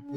আজ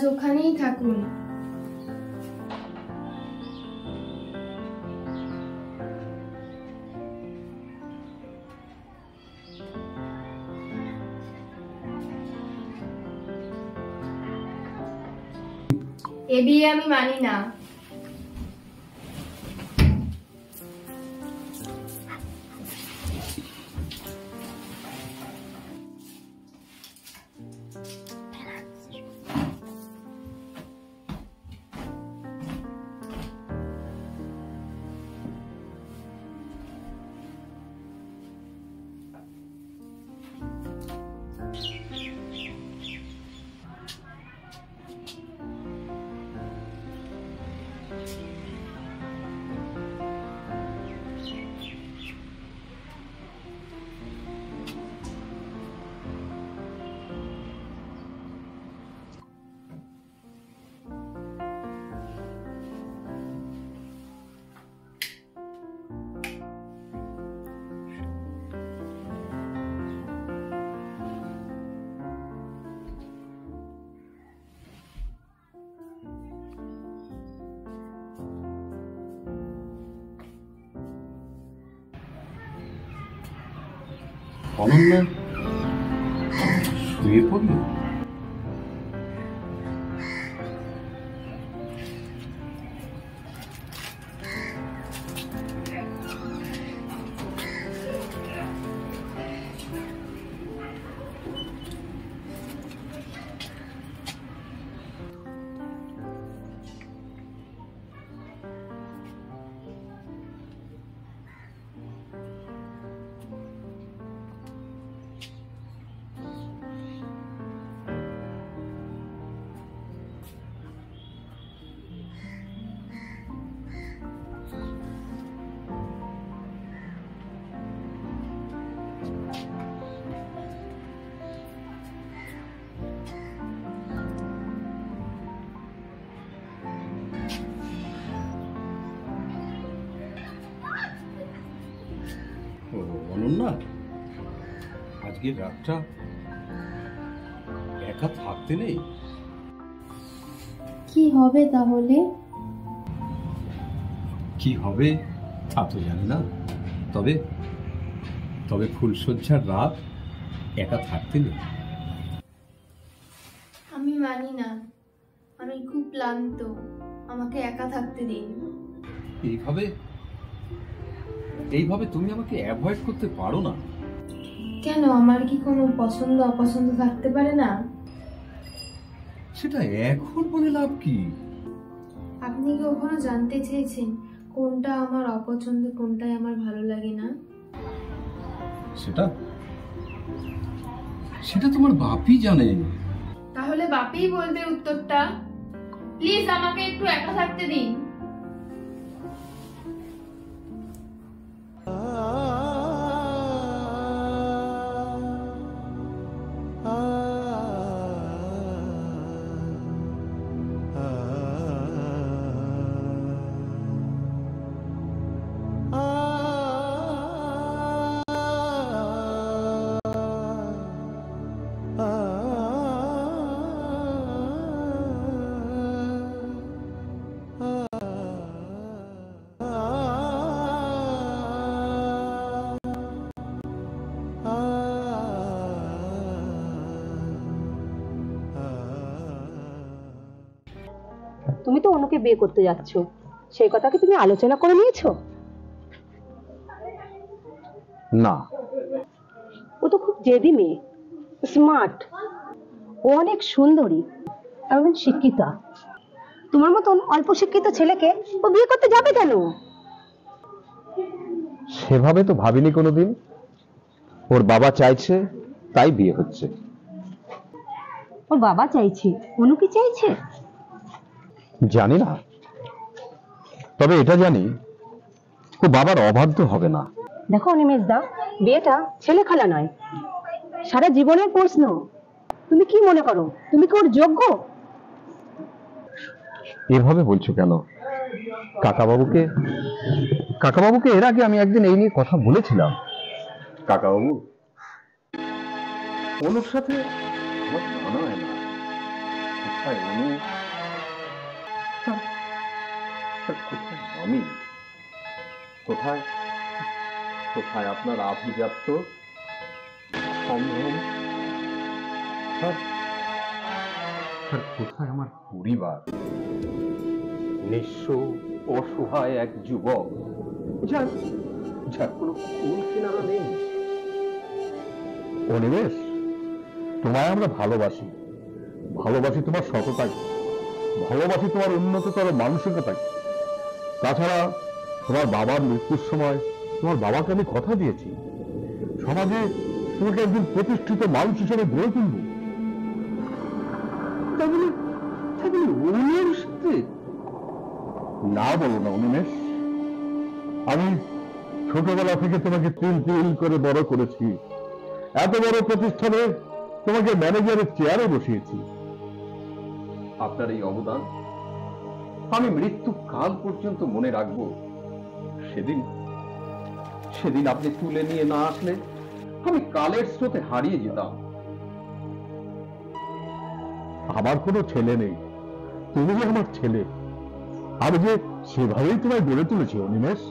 ওখানেই থাকুন। এ বিয়ে আমি মানি না। অনন্যা শুয়ে পড়ল। অনন্যা, আজকে রাতটা একা থাকতে নেই? কি হবে তাহলে? কি হবে তা তো জানি না, তবে তবে ফুলশয্যার রাত একা থাকতে নেই। আমি মানি না, আমি খুব ক্লান্ত, আমাকে একা থাকতে দিন। এইভাবে এইভাবে তুমি আমাকে অ্যাভয়েড করতে পারো না। কেন, আমার কি কোনো পছন্দ অপছন্দ থাকতে পারে না? সেটা এখন বলে লাভ কি? আপনি কি কখনো জানতে চেয়েছেন কোনটা আমার অপছন্দ, কোনটাই আমার ভালো লাগে না? সেটা সেটা তোমার বাপই জানে। তাহলে বাপই বলবে উত্তরটা। প্লিজ আমাকে একটু একা থাকতে দিন। তুমি তো অনুকে বিয়ে করতে যাচ্ছ, সেই কথা কি তুমি আলোচনা করে নিয়েছো? না। ও তো খুব জেদি মেয়ে, স্মার্ট, ও অনেক সুন্দরী এবং শিক্ষিতা। তোমার মতন অল্প শিক্ষিত ছেলেকে ও বিয়ে করতে যাবে কেন? সেভাবে তো ভাবিনি কোনোদিন। ওর বাবা চাইছে তাই বিয়ে হচ্ছে। ওর বাবা চাইছে, অনু কি চাইছে? জানি না, তবে এটা জানি ও বাবার অবাধ্য হবে না। দেখো অনিমেষ দা, বিয়েটা ছেলে খেলা নয়, সারা জীবনের প্রশ্ন। তুমি কি মনে করো তুমি কি ওর যোগ্য? এভাবে বলছো কেন? কাকাবাবুকে কাকাবাবুকে এর আগে আমি একদিন এই নিয়ে কথা বলেছিলাম। কাকাবাবু, অনুর সাথে আমার মানায় না। কোথায় অনু, কোথায় আমি, কোথায় কোথায় আপনার আভিজাত্য সম্ভ্রম, আর কোথায় আমার পরিবার? নিঃস্ব অসহায় এক যুবক, যার যার কোনো কুল কিনারা নেই। অনিমেষ, তোমায় আমরা ভালোবাসি, ভালোবাসি তোমার সততাকে, ভালোবাসি তোমার উন্নততর মানসিকতাকে। তাছাড়া তোমার বাবার মৃত্যুর সময় তোমার বাবাকে আমি কথা দিয়েছি, সমাজে তোমাকে একজন প্রতিষ্ঠিত মানুষ হিসেবে গড়ে তুলব। তা বলে অনুর সাথে না বলো না অনিমেষ। আমি ছোটবেলা থেকে তোমাকে তিল তিল করে বড় করেছি, এত বড় প্রতিষ্ঠানে তোমাকে ম্যানেজারের চেয়ারে বসিয়েছি। আপনার এই অবদান আমি মৃত্যু কাল পর্যন্ত মনে রাখবো। সেদিন সেদিন আপনি তুলে নিয়ে না আসলে আমি কালের স্রোতে হারিয়ে যেতাম। আমার কোনো ছেলে নেই, তুমি যে আমার ছেলে। আমি যে সেভাবেই তোমায় গড়ে তুলেছি অনিমেষ।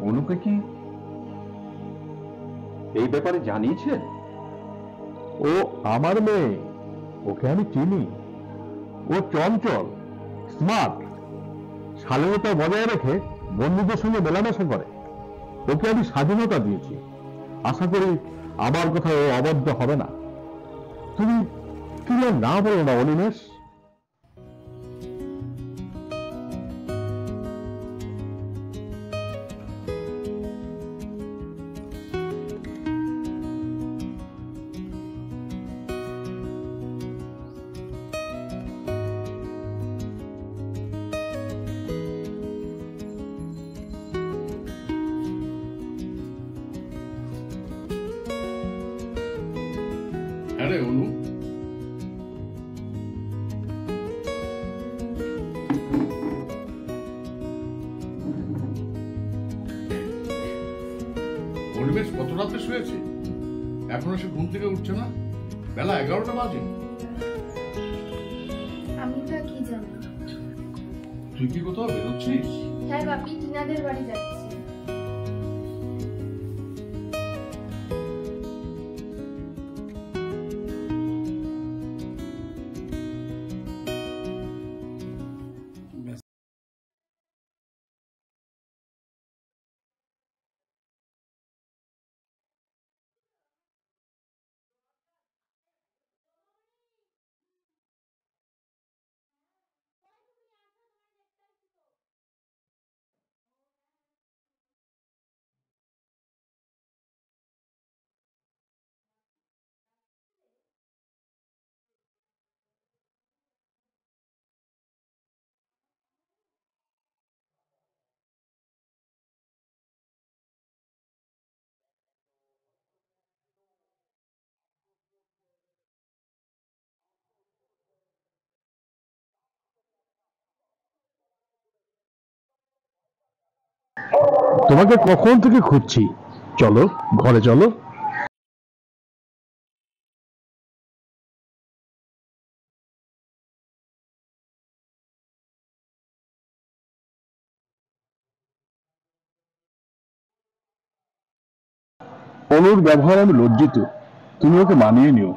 অনুকে কি এই ব্যাপারে জানিয়েছেন? ও আমার মেয়ে, ওকে আমি চিনি। ও চঞ্চল, স্মার্ট, শালীনতা বজায় রেখে বন্ধুদের সঙ্গে মেলামেশা করে। ওকে আমি স্বাধীনতা দিয়েছি, আশা করি আমার কথা ও অবাধ্য হবে না। তুমি তুমি আর না বলো না অনিমেষ। আরে অনু, পরিবেশ কত রাতে শুয়েছে, এখনো সে ঘুম থেকে উঠছে না? বেলা 11টা বাজে। আমি তা কি জানি। তুই কি কোথাও বেরোচ্ছিস? হ্যাঁ বাপি, টিনাদের বাড়ি যাচ্ছি। তোমাকে কখন থেকে খুঁজছি, চলো ঘরে চলো। অনুর ব্যবহার আমি লজ্জিত, তুমি ওকে মানিয়ে নিও।